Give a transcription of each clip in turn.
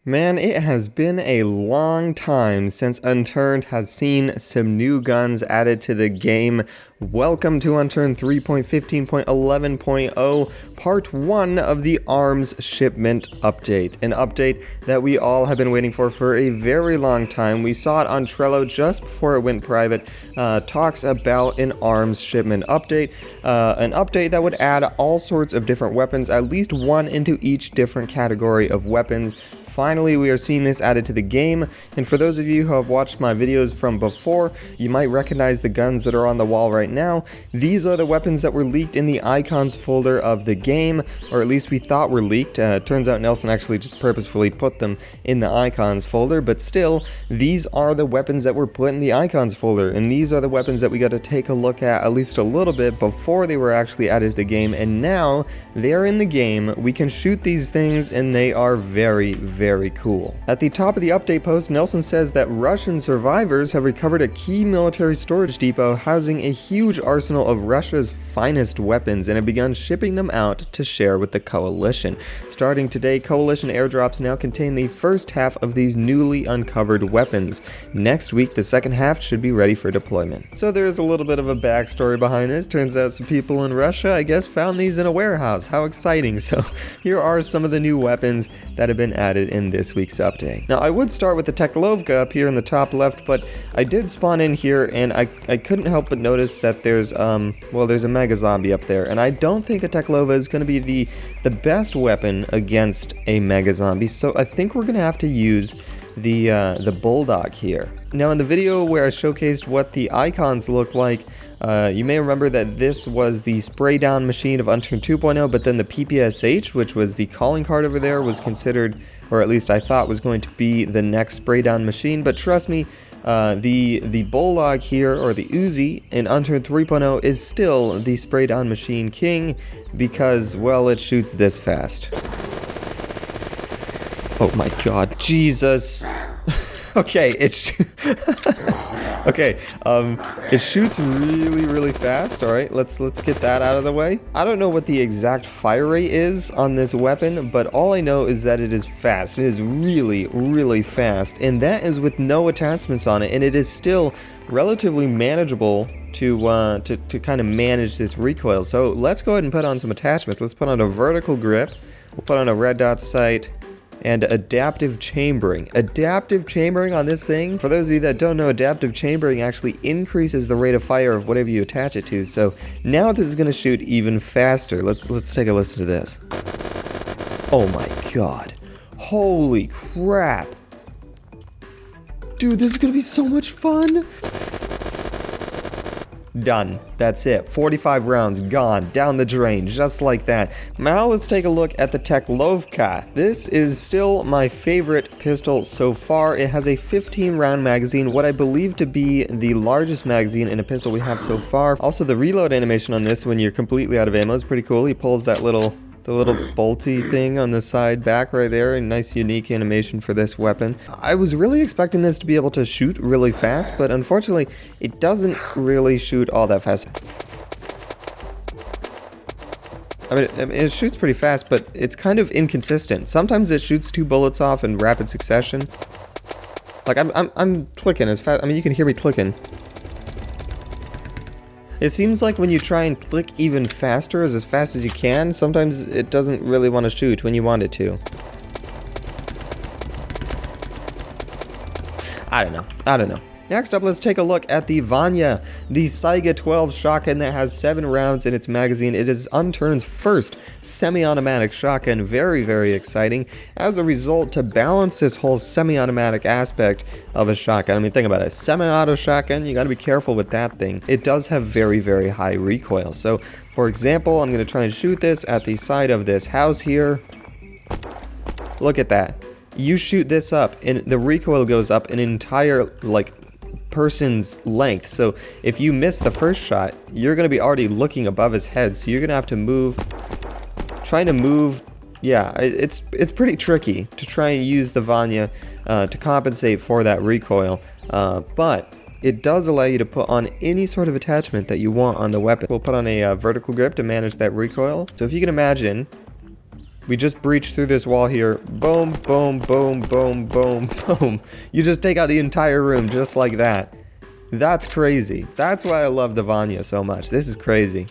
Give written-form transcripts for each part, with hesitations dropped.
Man, it has been a long time since Unturned has seen some new guns added to the game. Welcome to Unturned 3.15.11.0, part 1 of the ARMS shipment update. An update that we all have been waiting for a very long time. We saw it on Trello just before it went private. Talks about an ARMS shipment update. An update that would add all sorts of different weapons, at least one into each different category of weapons. Finally, we are seeing this added to the game, and for those of you who have watched my videos from before, you might recognize the guns that are on the wall right now. These are the weapons that were leaked in the icons folder of the game, or at least we thought were leaked. Turns out Nelson actually just purposefully put them in the icons folder, but still, these are the weapons that were put in the icons folder, and these are the weapons that we got to take a look at least a little bit before they were actually added to the game, and now they are in the game. We can shoot these things, and they are very cool. At the top of the update post, Nelson says that Russian survivors have recovered a key military storage depot housing a huge arsenal of Russia's finest weapons and have begun shipping them out to share with the coalition. Starting today, coalition airdrops now contain the first half of these newly uncovered weapons. Next week, the second half should be ready for deployment. So there's a little bit of a backstory behind this. Turns out some people in Russia, I guess, found these in a warehouse. How exciting. So here are some of the new weapons that have been added in this week's update. Now, I would start with the Teklowvka up here in the top left, but I did spawn in here and I couldn't help but notice that there's there's a mega zombie up there, and I don't think a Teklowvka is going to be the best weapon against a mega zombie, so I think we're going to have to use the Bulldog here. Now, in the video where I showcased what the icons look like, you may remember that this was the spray down machine of Unturned 2.0, but then the PPSH, which was the calling card over there, was considered, or at least I thought was going to be the next spray down machine. But trust me, the Bulldog here, or the Uzi in Unturned 3.0, is still the spray down machine king because, well, it shoots this fast. Oh my god, Jesus. Okay, it shoots really fast. All right, let's get that out of the way. I don't know what the exact fire rate is on this weapon, but all I know is that it is fast. It is really fast, and that is with no attachments on it, and it is still relatively manageable to kind of manage this recoil. So let's go ahead and put on some attachments. Let's put on a vertical grip. We'll put on a red dot sight and adaptive chambering. Adaptive chambering on this thing, for those of you that don't know, adaptive chambering actually increases the rate of fire of whatever you attach it to. So now this is going to shoot even faster. Let's take a listen to this. Oh my god. Holy crap. Dude, this is going to be so much fun. Done. That's it. 45 rounds gone down the drain, just like that. Now let's take a look at the Teklovka. This is still my favorite pistol so far. It has a 15 round magazine, what I believe to be the largest magazine in a pistol we have so far. Also, the reload animation on this when you're completely out of ammo is pretty cool. He pulls that little bolty thing on the side back right there. A nice unique animation for this weapon. I was really expecting this to be able to shoot really fast, but unfortunately it doesn't really shoot all that fast. I mean, it shoots pretty fast, but it's kind of inconsistent. Sometimes it shoots 2 bullets off in rapid succession. Like I'm clicking as fast. I mean, you can hear me clicking. It seems like when you try and click even faster, as fast as you can, sometimes it doesn't really want to shoot when you want it to. I don't know. Next up, let's take a look at the Vanya, the Saiga 12 shotgun that has 7 rounds in its magazine. It is Unturned's first semi-automatic shotgun. Very exciting. As a result, to balance this whole semi-automatic aspect of a shotgun, I mean, think about it. Semi-auto shotgun, you gotta be careful with that thing. It does have very high recoil. So, for example, I'm gonna try and shoot this at the side of this house here. Look at that. You shoot this up, and the recoil goes up an entire, person's length. So if you miss the first shot, you're going to be already looking above his head, so you're going to have to move, yeah, it's pretty tricky to try and use the Vanya to compensate for that recoil, but it does allow you to put on any sort of attachment that you want on the weapon. We'll put on a vertical grip to manage that recoil. So if you can imagine, We just breach through this wall here. Boom, boom, boom, boom, boom, boom. You just take out the entire room just like that. That's crazy. That's why I love the Vanya so much. This is crazy.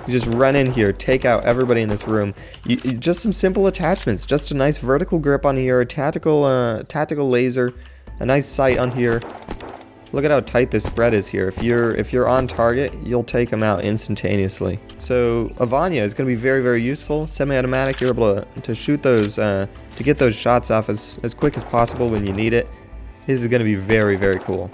You just run in here, take out everybody in this room. Just some simple attachments. Just a nice vertical grip on here, a tactical laser, a nice sight on here. Look at how tight this spread is here. If you're on target, you'll take them out instantaneously. So a Vanya is going to be very, very useful. Semi-automatic, you're able to shoot those, to get those shots off as quick as possible when you need it. This is going to be very, very cool.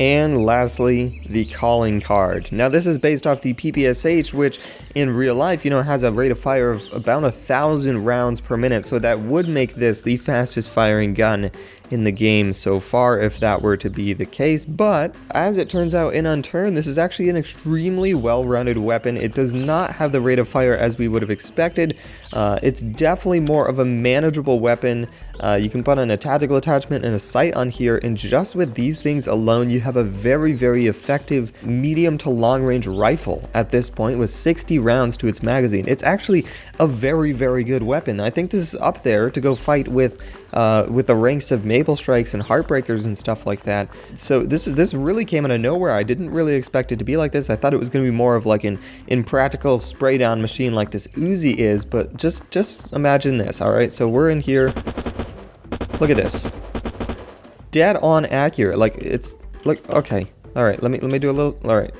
And lastly, the calling card. Now this is based off the PPSH, which in real life, you know, has a rate of fire of about 1,000 rounds per minute. So that would make this the fastest firing gun in the game so far, if that were to be the case. But as it turns out in Unturned, this is actually an extremely well-rounded weapon. It does not have the rate of fire as we would have expected. It's definitely more of a manageable weapon. You can put on a tactical attachment and a sight on here, and just with these things alone, you have a very, very effective medium to long range rifle at this point with 60 rounds to its magazine. It's actually a very, very good weapon. I think this is up there to go fight with the ranks of Maple Strikes and Heartbreakers and stuff like that. So this really came out of nowhere. I didn't really expect it to be like this. I thought it was going to be more of like an impractical spray down machine like this Uzi is, but just imagine this. All right, so we're in here. Look at this. Dead on accurate. Like it's like okay. All right, let me do a little. All right.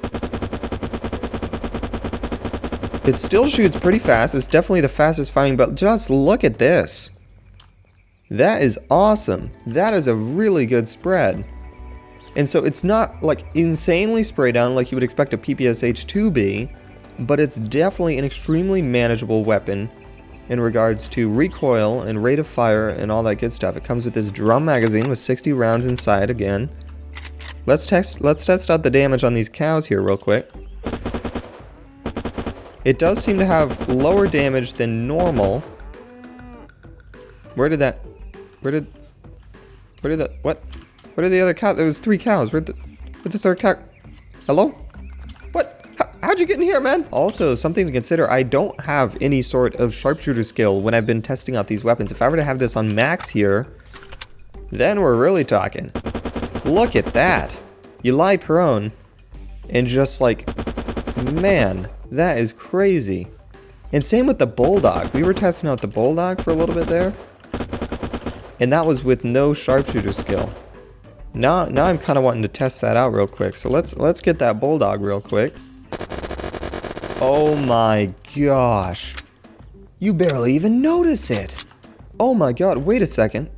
It still shoots pretty fast. It's definitely the fastest firing, but just look at this. That is awesome. That is a really good spread. And so it's not like insanely spray down like you would expect a PPSH to be, but it's definitely an extremely manageable weapon in regards to recoil and rate of fire and all that good stuff. It comes with this drum magazine with 60 rounds inside again. Let's test out the damage on these cows here real quick. It does seem to have lower damage than normal. Where did the other cow? There was 3 cows. Where'd the third cow? Hello? What? How'd you get in here, man? Also, something to consider, I don't have any sort of sharpshooter skill when I've been testing out these weapons. If I were to have this on max here, then we're really talking. Look at that. You lie prone and just like, man, that is crazy. And same with the Bulldog. We were testing out the Bulldog for a little bit there, and that was with no sharpshooter skill. Now I'm kind of wanting to test that out real quick. So let's get that Bulldog real quick. Oh my gosh. You barely even notice it. Oh my god, wait a second.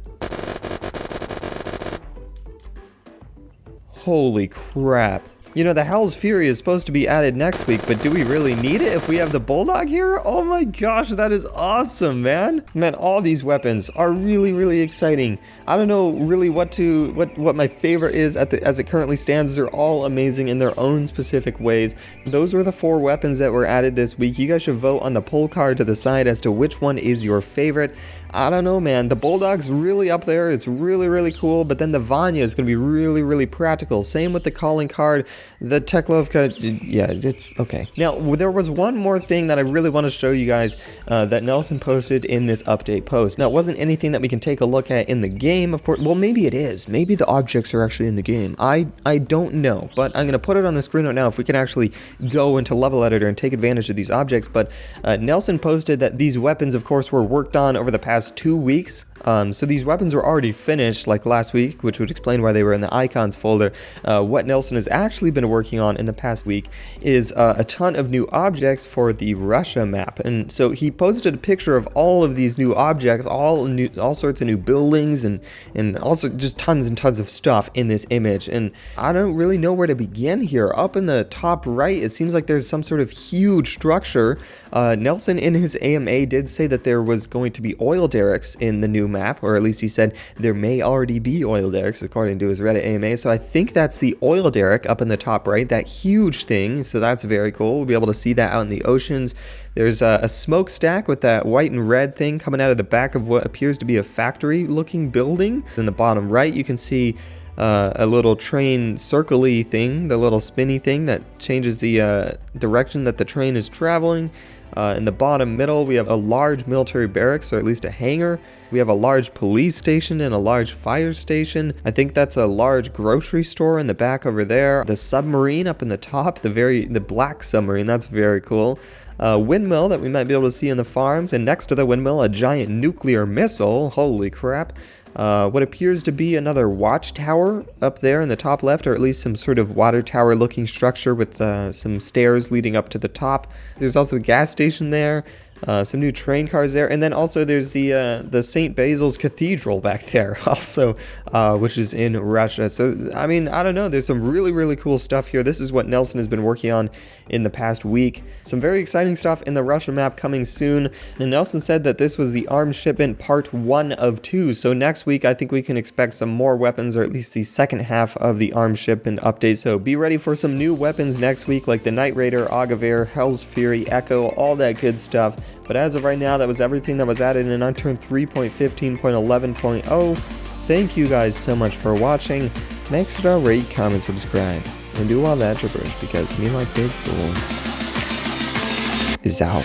Holy crap. You know, the Hell's Fury is supposed to be added next week, but do we really need it if we have the Bulldog here? Oh my gosh, that is awesome, man. Man, all these weapons are really, really exciting. I don't know really what my favorite is as it currently stands. They're all amazing in their own specific ways. Those were the 4 weapons that were added this week. You guys should vote on the poll card to the side as to which one is your favorite. I don't know, man. The Bulldog's really up there. It's really, really cool. But then the Vanya is going to be really, really practical. Same with the calling card. The Teklowvka, yeah, it's okay. Now, there was one more thing that I really want to show you guys that Nelson posted in this update post. Now, it wasn't anything that we can take a look at in the game, of course. Well, maybe it is. Maybe the objects are actually in the game. I don't know. But I'm going to put it on the screen right now if we can actually go into Level Editor and take advantage of these objects. But Nelson posted that these weapons, of course, were worked on over the past 2 weeks. So these weapons were already finished like last week, which would explain why they were in the icons folder. What Nelson has actually been working on in the past week is a ton of new objects for the Russia map. And so he posted a picture of all of these new objects, all sorts of new buildings and also just tons and tons of stuff in this image. And I don't really know where to begin here. Up in the top right, it seems like there's some sort of huge structure. Nelson in his AMA did say that there was going to be oil derricks in the new map, or at least he said there may already be oil derricks according to his Reddit AMA. So I think that's the oil derrick up in the top right, that huge thing. So that's very cool. We'll be able to see that out in the oceans. There's a smokestack with that white and red thing coming out of the back of what appears to be a factory looking building. In the bottom right, you can see a little train circle-y thing, the little spinny thing that changes the direction that the train is traveling. In the bottom middle, we have a large military barracks, or at least a hangar. We have a large police station and a large fire station. I think that's a large grocery store in the back over there. The submarine up in the top, the black submarine, that's very cool. Windmill that we might be able to see in the farms, and next to the windmill, a giant nuclear missile. Holy crap. What appears to be another watchtower up there in the top left, or at least some sort of water tower looking structure with some stairs leading up to the top. There's also the gas station there. Some new train cars there, and then also there's the St. Basil's Cathedral back there also, which is in Russia. So, I mean, I don't know, there's some really cool stuff here. This is what Nelson has been working on in the past week. Some very exciting stuff in the Russia map coming soon, and Nelson said that this was the arms shipment part 1 of 2, so next week I think we can expect some more weapons, or at least the second half of the arms shipment update. So be ready for some new weapons next week, like the Night Raider, Agaver, Hell's Fury, Echo, all that good stuff. But as of right now, that was everything that was added in Unturned 3.15.11.0. Thank you guys so much for watching. Make sure to rate, comment, subscribe, and do all that gibberish, because MeLikeBigBoom is out.